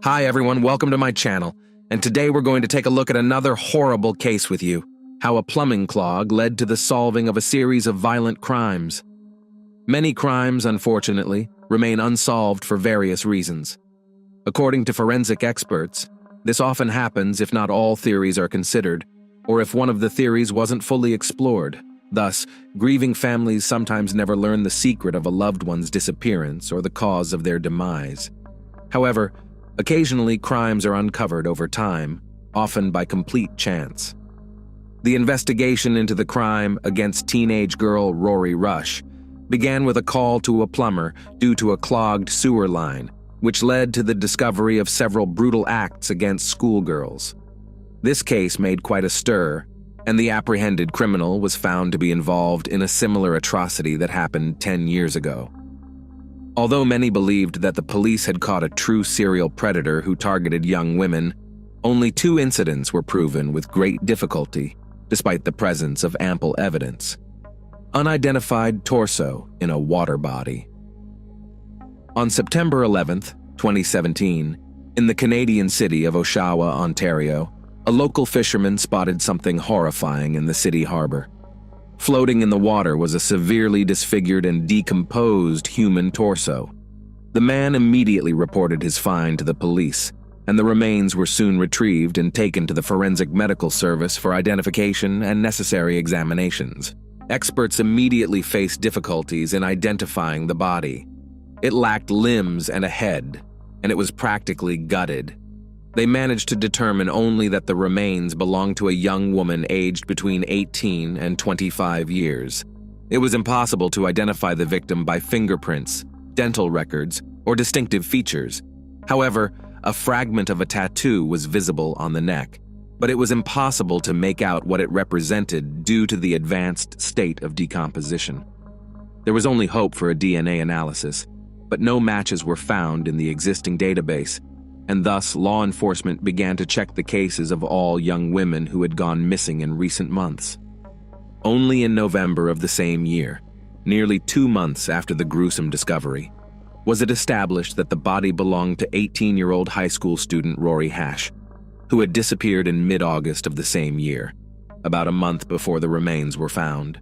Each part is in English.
Hi everyone, welcome to my channel, and today we're going to take a look at another horrible case with you, how a plumbing clog led to the solving of a series of violent crimes. Many crimes, unfortunately, remain unsolved for various reasons. According to forensic experts, this often happens if not all theories are considered, or if one of the theories wasn't fully explored. Thus, grieving families sometimes never learn the secret of a loved one's disappearance or the cause of their demise. However, occasionally crimes are uncovered over time, often by complete chance. The investigation into the crime against teenage girl Rory Rush began with a call to a plumber due to a clogged sewer line, which led to the discovery of several brutal acts against schoolgirls. This case made quite a stir, and the apprehended criminal was found to be involved in a similar atrocity that happened 10 years ago. Although many believed that the police had caught a true serial predator who targeted young women, only 2 incidents were proven with great difficulty, despite the presence of ample evidence. Unidentified torso in a water body. On September 11, 2017, in the Canadian city of Oshawa, Ontario, a local fisherman spotted something horrifying in the city harbor. Floating in the water was a severely disfigured and decomposed human torso. The man immediately reported his find to the police, and the remains were soon retrieved and taken to the Forensic Medical Service for identification and necessary examinations. Experts immediately faced difficulties in identifying the body. It lacked limbs and a head, and it was practically gutted. They managed to determine only that the remains belonged to a young woman aged between 18 and 25 years. It was impossible to identify the victim by fingerprints, dental records, or distinctive features. However, a fragment of a tattoo was visible on the neck, but it was impossible to make out what it represented due to the advanced state of decomposition. There was only hope for a DNA analysis, but no matches were found in the existing database, and thus law enforcement began to check the cases of all young women who had gone missing in recent months. Only in November of the same year, nearly 2 months after the gruesome discovery, was it established that the body belonged to 18-year-old high school student Rory Hash, who had disappeared in mid-August of the same year, about a month before the remains were found.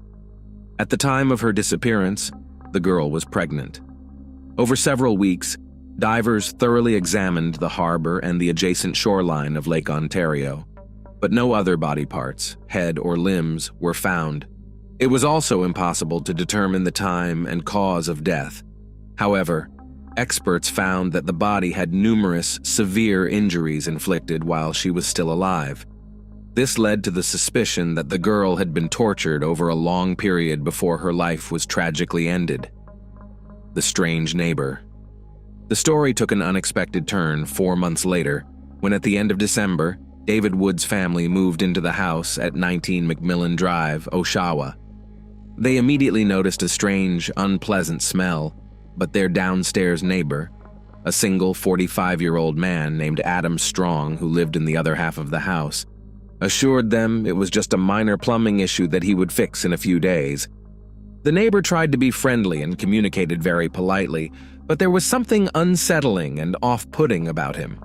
At the time of her disappearance, the girl was pregnant. Over several weeks, divers thoroughly examined the harbor and the adjacent shoreline of Lake Ontario, but no other body parts, head or limbs, were found. It was also impossible to determine the time and cause of death. However, experts found that the body had numerous severe injuries inflicted while she was still alive. This led to the suspicion that the girl had been tortured over a long period before her life was tragically ended. The strange neighbor. The story took an unexpected turn 4 months later, when at the end of December, David Wood's family moved into the house at 19 McMillan Drive, Oshawa. They immediately noticed a strange, unpleasant smell, but their downstairs neighbor, a single 45-year-old man named Adam Strong who lived in the other half of the house, assured them it was just a minor plumbing issue that he would fix in a few days. The neighbor tried to be friendly and communicated very politely, but there was something unsettling and off-putting about him.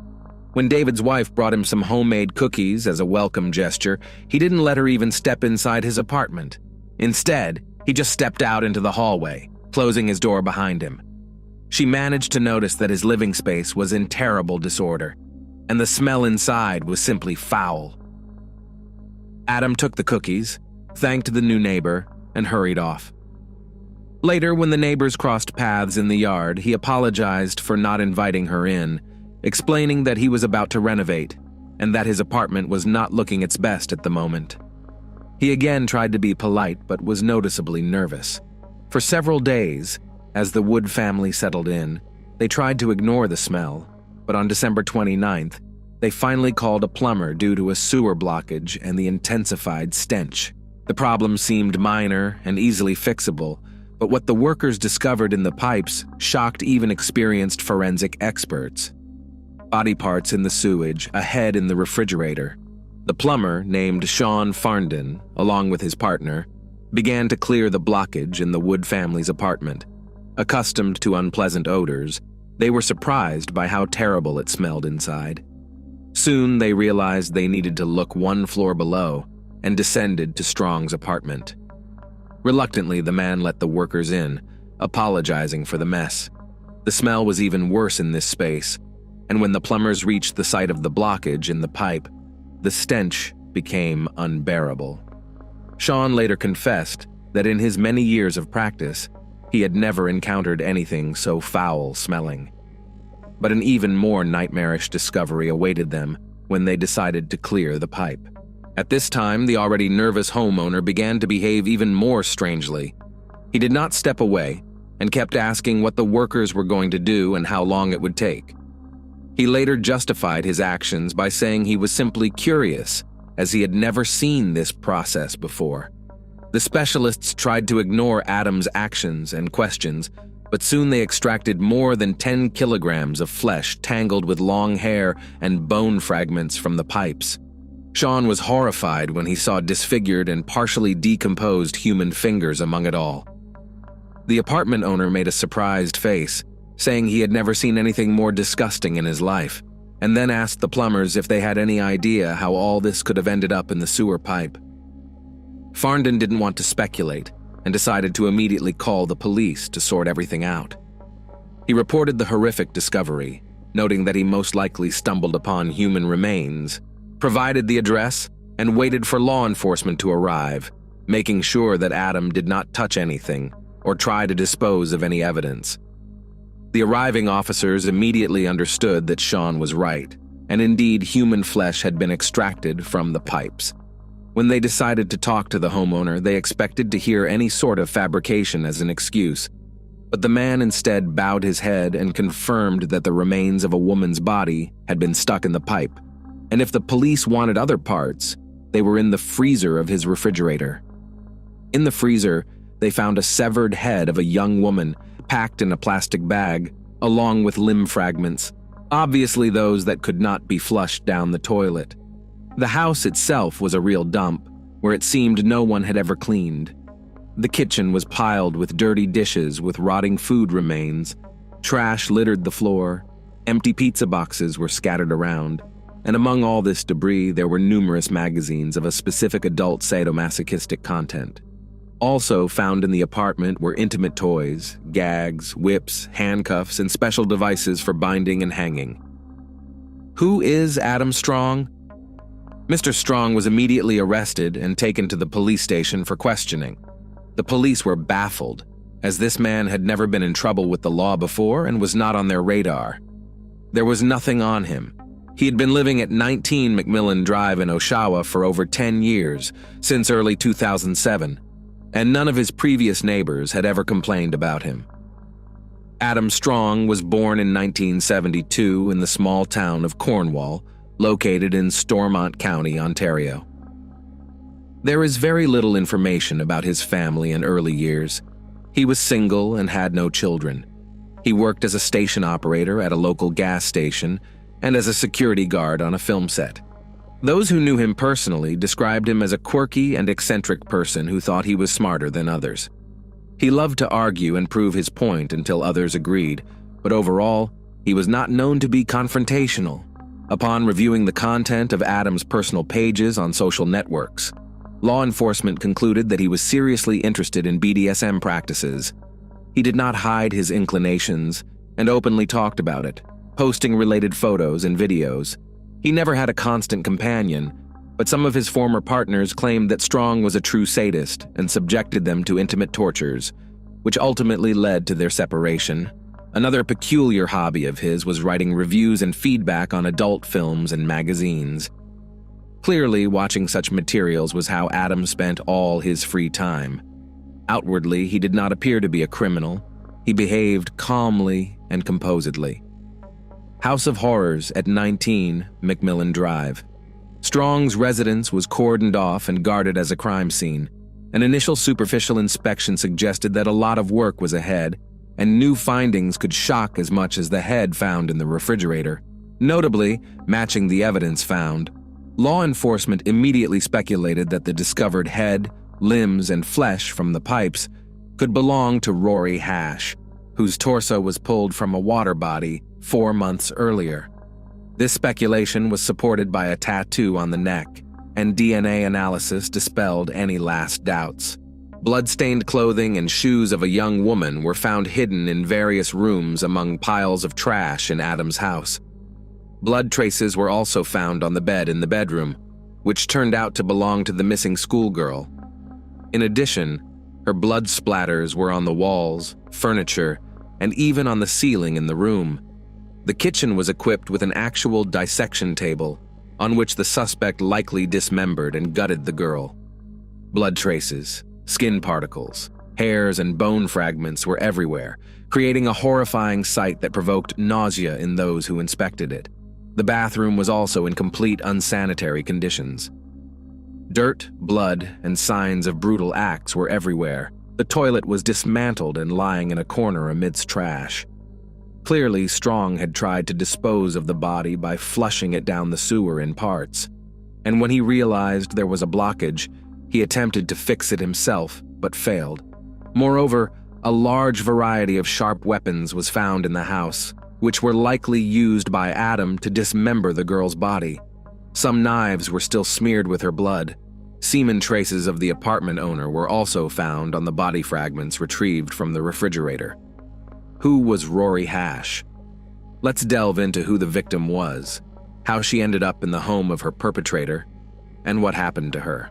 When David's wife brought him some homemade cookies as a welcome gesture, he didn't let her even step inside his apartment. Instead, he just stepped out into the hallway, closing his door behind him. She managed to notice that his living space was in terrible disorder, and the smell inside was simply foul. Adam took the cookies, thanked the new neighbor, and hurried off. Later, when the neighbors crossed paths in the yard, he apologized for not inviting her in, explaining that he was about to renovate and that his apartment was not looking its best at the moment. He again tried to be polite but was noticeably nervous. For several days, as the Wood family settled in, they tried to ignore the smell, but on December 29th, they finally called a plumber due to a sewer blockage and the intensified stench. The problem seemed minor and easily fixable, but what the workers discovered in the pipes shocked even experienced forensic experts. Body parts in the sewage, a head in the refrigerator. The plumber, named Sean Farndon, along with his partner, began to clear the blockage in the Wood family's apartment. Accustomed to unpleasant odors, They were surprised by how terrible it smelled inside. Soon they realized they needed to look one floor below and descended to Strong's apartment. Reluctantly, the man let the workers in, apologizing for the mess. The smell was even worse in this space, and when the plumbers reached the site of the blockage in the pipe, the stench became unbearable. Sean later confessed that in his many years of practice, he had never encountered anything so foul-smelling. But an even more nightmarish discovery awaited them when they decided to clear the pipe. At this time, the already nervous homeowner began to behave even more strangely. He did not step away and kept asking what the workers were going to do and how long it would take. He later justified his actions by saying he was simply curious, as he had never seen this process before. The specialists tried to ignore Adam's actions and questions, but soon they extracted more than 10 kilograms of flesh tangled with long hair and bone fragments from the pipes. Sean was horrified when he saw disfigured and partially decomposed human fingers among it all. The apartment owner made a surprised face, saying he had never seen anything more disgusting in his life, and then asked the plumbers if they had any idea how all this could have ended up in the sewer pipe. Farndon didn't want to speculate and decided to immediately call the police to sort everything out. He reported the horrific discovery, noting that he most likely stumbled upon human remains, provided the address, and waited for law enforcement to arrive, making sure that Adam did not touch anything or try to dispose of any evidence. The arriving officers immediately understood that Sean was right, and indeed human flesh had been extracted from the pipes. When they decided to talk to the homeowner, they expected to hear any sort of fabrication as an excuse, but the man instead bowed his head and confirmed that the remains of a woman's body had been stuck in the pipe, and if the police wanted other parts, they were in the freezer of his refrigerator. In the freezer, they found a severed head of a young woman packed in a plastic bag, along with limb fragments, obviously those that could not be flushed down the toilet. The house itself was a real dump, where it seemed no one had ever cleaned. The kitchen was piled with dirty dishes with rotting food remains, trash littered the floor, empty pizza boxes were scattered around, and among all this debris there were numerous magazines of a specific adult sadomasochistic content. Also found in the apartment were intimate toys, gags, whips, handcuffs, and special devices for binding and hanging. Who is Adam Strong? Mr. Strong was immediately arrested and taken to the police station for questioning. The police were baffled, as this man had never been in trouble with the law before and was not on their radar. There was nothing on him. He had been living at 19 McMillan Drive in Oshawa for over 10 years, since early 2007, and none of his previous neighbors had ever complained about him. Adam Strong was born in 1972 in the small town of Cornwall, located in Stormont County, Ontario. There is very little information about his family and early years. He was single and had no children. He worked as a station operator at a local gas station and as a security guard on a film set. Those who knew him personally described him as a quirky and eccentric person who thought he was smarter than others. He loved to argue and prove his point until others agreed, but overall, he was not known to be confrontational. Upon reviewing the content of Adam's personal pages on social networks, law enforcement concluded that he was seriously interested in BDSM practices. He did not hide his inclinations and openly talked about it, posting related photos and videos. He never had a constant companion, but some of his former partners claimed that Strong was a true sadist and subjected them to intimate tortures, which ultimately led to their separation. Another peculiar hobby of his was writing reviews and feedback on adult films and magazines. Clearly, watching such materials was how Adam spent all his free time. Outwardly, he did not appear to be a criminal. He behaved calmly and composedly. House of Horrors at 19 McMillan Drive. Strong's residence was cordoned off and guarded as a crime scene. An initial superficial inspection suggested that a lot of work was ahead, and new findings could shock as much as the head found in the refrigerator. Notably, matching the evidence found, law enforcement immediately speculated that the discovered head, limbs, and flesh from the pipes could belong to Rory Hash, whose torso was pulled from a water body 4 months earlier. This speculation was supported by a tattoo on the neck, and DNA analysis dispelled any last doubts. Blood-stained clothing and shoes of a young woman were found hidden in various rooms among piles of trash in Adam's house. Blood traces were also found on the bed in the bedroom, which turned out to belong to the missing schoolgirl. In addition, her blood splatters were on the walls, furniture, and even on the ceiling in the room. The kitchen was equipped with an actual dissection table, on which the suspect likely dismembered and gutted the girl. Blood traces, skin particles, hairs, and bone fragments were everywhere, creating a horrifying sight that provoked nausea in those who inspected it. The bathroom was also in complete unsanitary conditions. Dirt, blood, and signs of brutal acts were everywhere. The toilet was dismantled and lying in a corner amidst trash. Clearly, Strong had tried to dispose of the body by flushing it down the sewer in parts. And when he realized there was a blockage, he attempted to fix it himself, but failed. Moreover, a large variety of sharp weapons was found in the house, which were likely used by Adam to dismember the girl's body. Some knives were still smeared with her blood. Semen traces of the apartment owner were also found on the body fragments retrieved from the refrigerator. Who was Rory Hash? Let's delve into who the victim was, how she ended up in the home of her perpetrator, and what happened to her.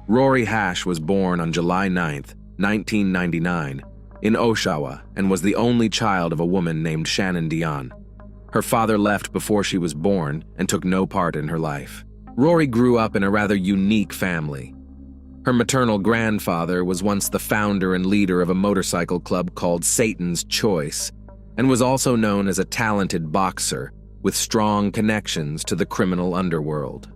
Rory Hash was born on July 9, 1999, in Oshawa, and was the only child of a woman named Shannon Dion. Her father left before she was born and took no part in her life. Rory grew up in a rather unique family. Her maternal grandfather was once the founder and leader of a motorcycle club called Satan's Choice, and was also known as a talented boxer with strong connections to the criminal underworld.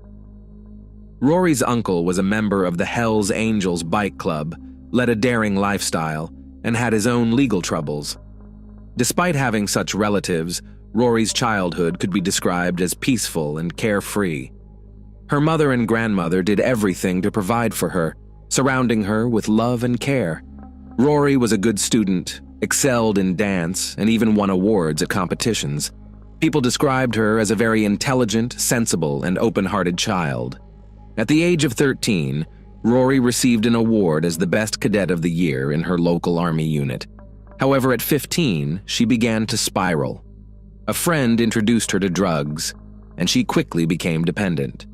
Rory's uncle was a member of the Hells Angels bike club, led a daring lifestyle, and had his own legal troubles. Despite having such relatives, Rory's childhood could be described as peaceful and carefree. Her mother and grandmother did everything to provide for her, surrounding her with love and care. Rory was a good student, excelled in dance, and even won awards at competitions. People described her as a very intelligent, sensible, and open-hearted child. At the age of 13, Rory received an award as the best cadet of the year in her local army unit. However, at 15, she began to spiral. A friend introduced her to drugs, and she quickly became dependent.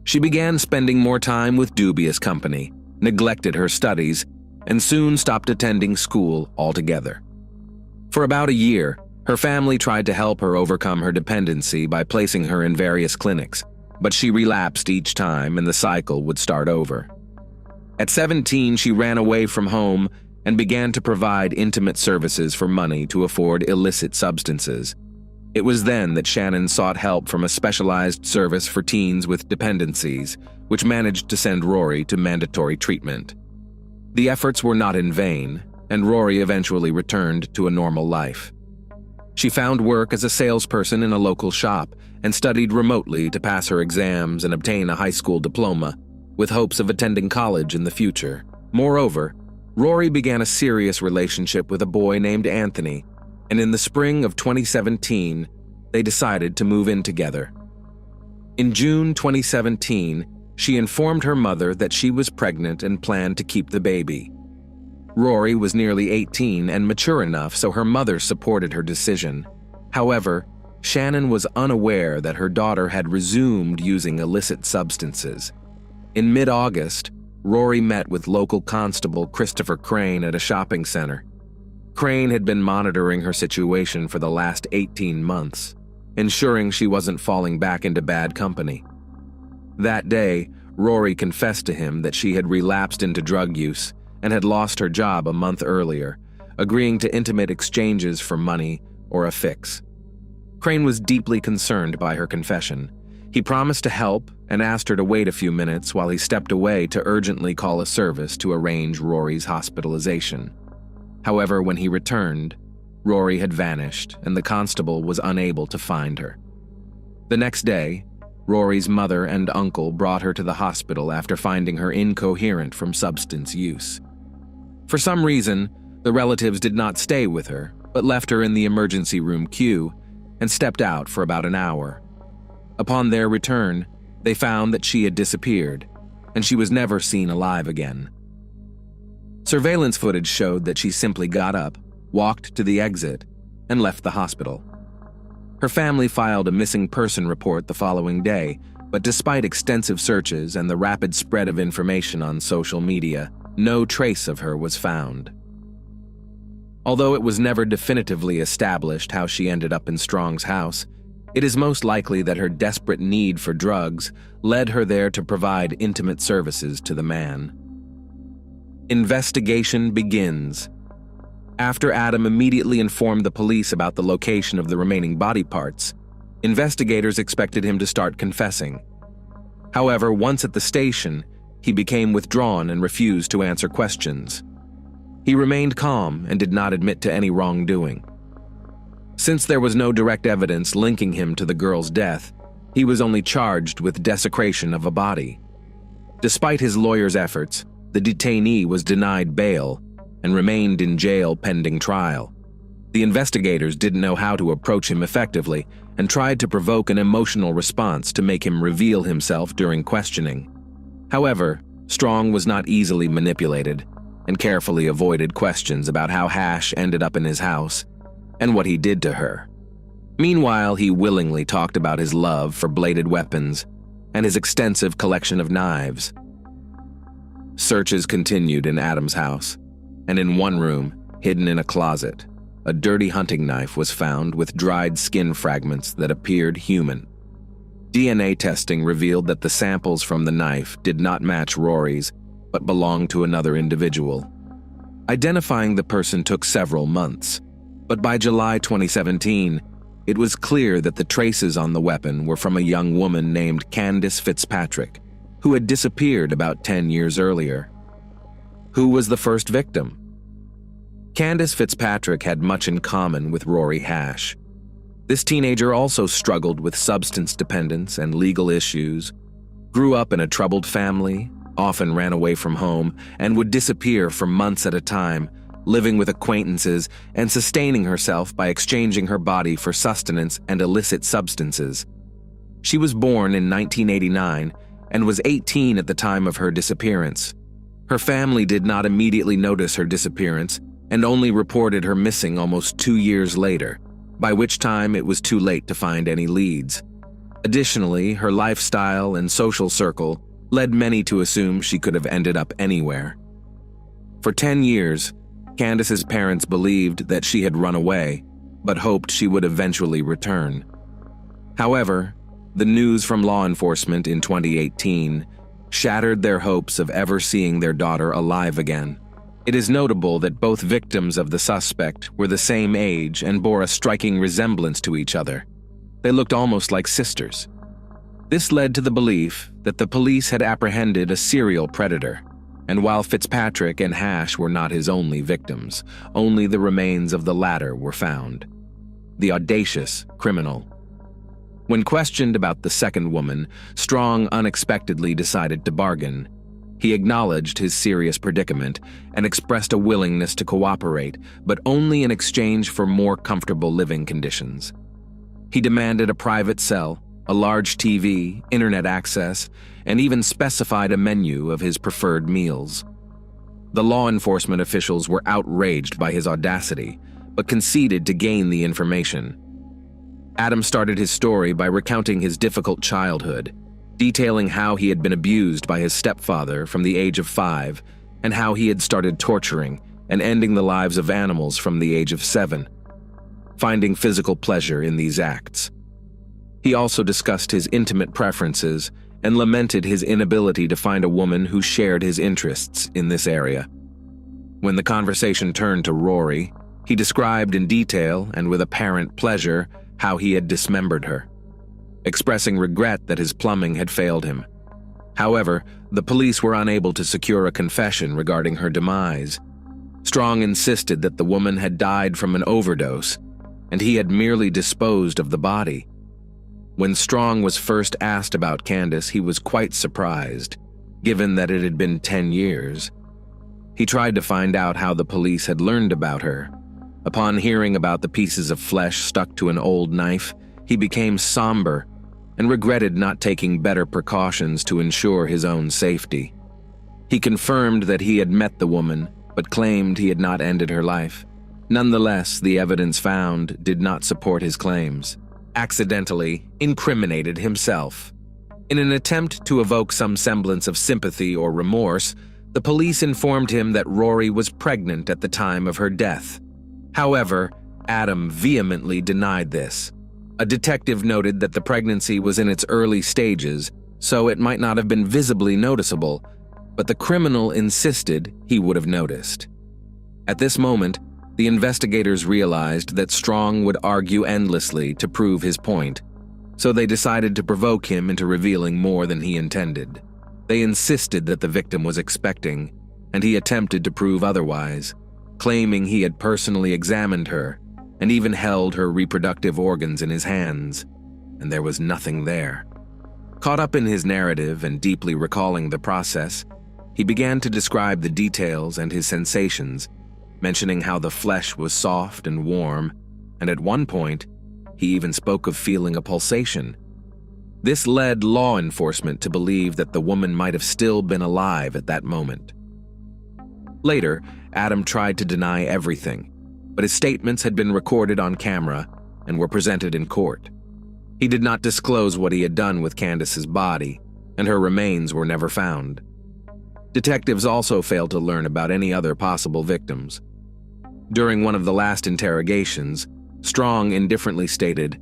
She began spending more time with dubious company, neglected her studies, and soon stopped attending school altogether. For about a year, her family tried to help her overcome her dependency by placing her in various clinics, but she relapsed each time and the cycle would start over. At 17, she ran away from home and began to provide intimate services for money to afford illicit substances. It was then that Shannon sought help from a specialized service for teens with dependencies, which managed to send Rory to mandatory treatment. The efforts were not in vain, and Rory eventually returned to a normal life. She found work as a salesperson in a local shop and studied remotely to pass her exams and obtain a high school diploma, with hopes of attending college in the future. Moreover, Rory began a serious relationship with a boy named Anthony, and in the spring of 2017, they decided to move in together. In June 2017, she informed her mother that she was pregnant and planned to keep the baby. Rory was nearly 18 and mature enough, so her mother supported her decision. However, Shannon was unaware that her daughter had resumed using illicit substances. In mid-August, Rory met with local constable Christopher Crane at a shopping center. Crane had been monitoring her situation for the last 18 months, ensuring she wasn't falling back into bad company. That day, Rory confessed to him that she had relapsed into drug use and had lost her job a month earlier, agreeing to intimate exchanges for money or a fix. Crane was deeply concerned by her confession. He promised to help and asked her to wait a few minutes while he stepped away to urgently call a service to arrange Rory's hospitalization. However, when he returned, Rory had vanished and the constable was unable to find her. The next day, Rory's mother and uncle brought her to the hospital after finding her incoherent from substance use. For some reason, The relatives did not stay with her, but left her in the emergency room queue and stepped out for about an hour. Upon their return, they found that she had disappeared, and she was never seen alive again. Surveillance footage showed that she simply got up, walked to the exit, and left the hospital. Her family filed a missing person report the following day, but despite extensive searches and the rapid spread of information on social media, no trace of her was found. Although it was never definitively established how she ended up in Strong's house, it is most likely that her desperate need for drugs led her there to provide intimate services to the man. Investigation begins. After Adam immediately informed the police about the location of the remaining body parts, investigators expected him to start confessing. However, once at the station, he became withdrawn and refused to answer questions. He remained calm and did not admit to any wrongdoing. Since there was no direct evidence linking him to the girl's death, he was only charged with desecration of a body. Despite his lawyer's efforts, the detainee was denied bail and remained in jail pending trial. The investigators didn't know how to approach him effectively and tried to provoke an emotional response to make him reveal himself during questioning. However, Strong was not easily manipulated and carefully avoided questions about how Hash ended up in his house and what he did to her. Meanwhile, he willingly talked about his love for bladed weapons and his extensive collection of knives. Searches continued in Adam's house, and in one room, hidden in a closet, a dirty hunting knife was found with dried skin fragments that appeared human. DNA testing revealed that the samples from the knife did not match Rory's, but belonged to another individual. Identifying the person took several months, but by July 2017, it was clear that the traces on the weapon were from a young woman named Candace Fitzpatrick, who had disappeared about 10 years earlier. Who was the first victim? Candace Fitzpatrick had much in common with Rory Hash. This teenager also struggled with substance dependence and legal issues, grew up in a troubled family, often ran away from home, and would disappear for months at a time, living with acquaintances and sustaining herself by exchanging her body for sustenance and illicit substances. She was born in 1989 and was 18 at the time of her disappearance. Her family did not immediately notice her disappearance and only reported her missing almost 2 years later, by which time it was too late to find any leads. Additionally, her lifestyle and social circle led many to assume she could have ended up anywhere. For 10 years, Candace's parents believed that she had run away, but hoped she would eventually return. However, the news from law enforcement in 2018 shattered their hopes of ever seeing their daughter alive again. It is notable that both victims of the suspect were the same age and bore a striking resemblance to each other. They looked almost like sisters. This led to the belief that the police had apprehended a serial predator, and while Fitzpatrick and Hash were not his only victims, only the remains of the latter were found. The audacious criminal. When questioned about the second woman, Strong unexpectedly decided to bargain. He acknowledged his serious predicament and expressed a willingness to cooperate, but only in exchange for more comfortable living conditions. He demanded a private cell, a large TV, internet access, and even specified a menu of his preferred meals. The law enforcement officials were outraged by his audacity, but conceded to gain the information. Adam started his story by recounting his difficult childhood, detailing how he had been abused by his stepfather from the age of 5 and how he had started torturing and ending the lives of animals from the age of 7, finding physical pleasure in these acts. He also discussed his intimate preferences and lamented his inability to find a woman who shared his interests in this area. When the conversation turned to Rory, he described in detail and with apparent pleasure how he had dismembered her, expressing regret that his plumbing had failed him. However, the police were unable to secure a confession regarding her demise. Strong insisted that the woman had died from an overdose, and he had merely disposed of the body. When Strong was first asked about Candace, he was quite surprised, given that it had been 10 years. He tried to find out how the police had learned about her. Upon hearing about the pieces of flesh stuck to an old knife, he became somber and regretted not taking better precautions to ensure his own safety. He confirmed that he had met the woman, but claimed he had not ended her life. Nonetheless, the evidence found did not support his claims. Accidentally incriminated himself. In an attempt to evoke some semblance of sympathy or remorse, the police informed him that Rory was pregnant at the time of her death. However, Adam vehemently denied this. A detective noted that the pregnancy was in its early stages, so it might not have been visibly noticeable, but the criminal insisted he would have noticed. At this moment, the investigators realized that Strong would argue endlessly to prove his point, so they decided to provoke him into revealing more than he intended. They insisted that the victim was expecting, and he attempted to prove otherwise, claiming he had personally examined her and even held her reproductive organs in his hands, and there was nothing there. Caught up in his narrative and deeply recalling the process, he began to describe the details and his sensations, mentioning how the flesh was soft and warm, and at one point, he even spoke of feeling a pulsation. This led law enforcement to believe that the woman might have still been alive at that moment. Later, Adam tried to deny everything, but his statements had been recorded on camera and were presented in court. He did not disclose what he had done with Candace's body, and her remains were never found. Detectives also failed to learn about any other possible victims. During one of the last interrogations, Strong indifferently stated,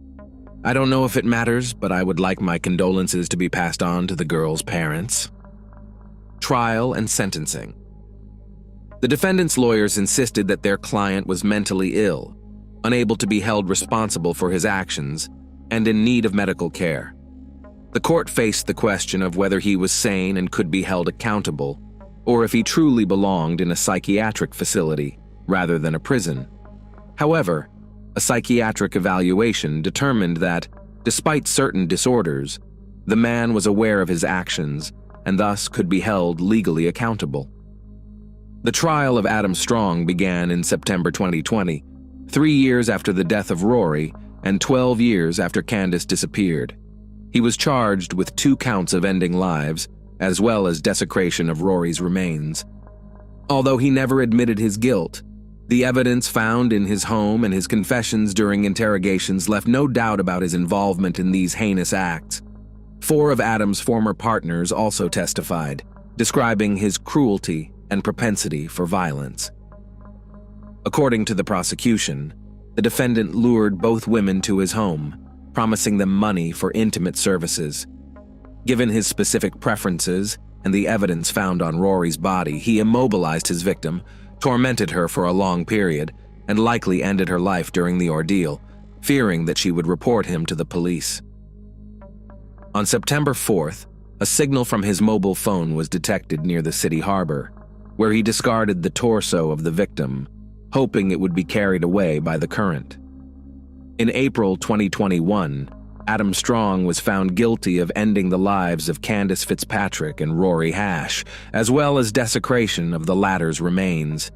"I don't know if it matters, but I would like my condolences to be passed on to the girl's parents." Trial and sentencing. The defendant's lawyers insisted that their client was mentally ill, unable to be held responsible for his actions, and in need of medical care. The court faced the question of whether he was sane and could be held accountable, or if he truly belonged in a psychiatric facility rather than a prison. However, a psychiatric evaluation determined that, despite certain disorders, the man was aware of his actions and thus could be held legally accountable. The trial of Adam Strong began in September 2020, 3 years after the death of Rory and 12 years after Candace disappeared. He was charged with 2 counts of ending lives, as well as desecration of Rory's remains. Although he never admitted his guilt, the evidence found in his home and his confessions during interrogations left no doubt about his involvement in these heinous acts. 4 of Adam's former partners also testified, describing his cruelty and propensity for violence. According to the prosecution, the defendant lured both women to his home, promising them money for intimate services. Given his specific preferences and the evidence found on Rory's body, he immobilized his victim, tormented her for a long period, and likely ended her life during the ordeal, fearing that she would report him to the police. On September 4th, a signal from his mobile phone was detected near the city harbor, where he discarded the torso of the victim, hoping it would be carried away by the current. In April 2021, Adam Strong was found guilty of ending the lives of Candace Fitzpatrick and Rory Hash, as well as desecration of the latter's remains.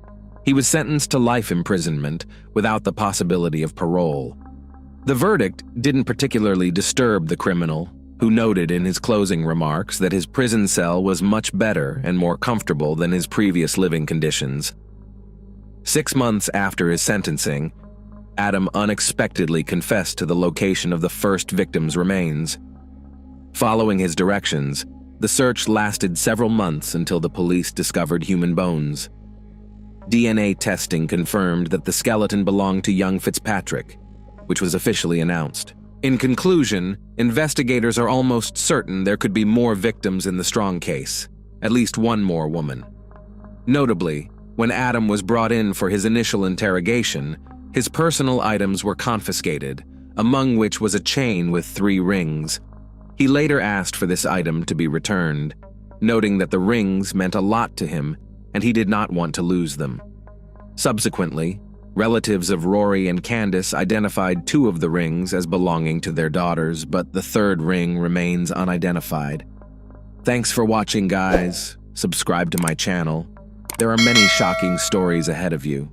He was sentenced to life imprisonment without the possibility of parole. The verdict didn't particularly disturb the criminal, who noted in his closing remarks that his prison cell was much better and more comfortable than his previous living conditions. 6 months after his sentencing, Adam unexpectedly confessed to the location of the first victim's remains. Following his directions, the search lasted several months until the police discovered human bones. DNA testing confirmed that the skeleton belonged to young Fitzpatrick, which was officially announced. In conclusion, investigators are almost certain there could be more victims in the Strong case, at least one more woman. Notably, when Adam was brought in for his initial interrogation, his personal items were confiscated, among which was a chain with 3 rings. He later asked for this item to be returned, noting that the rings meant a lot to him and he did not want to lose them. Subsequently, relatives of Rory and Candace identified 2 of the rings as belonging to their daughters, but the 3rd ring remains unidentified. Thanks for watching, guys. Subscribe to my channel. There are many shocking stories ahead of you.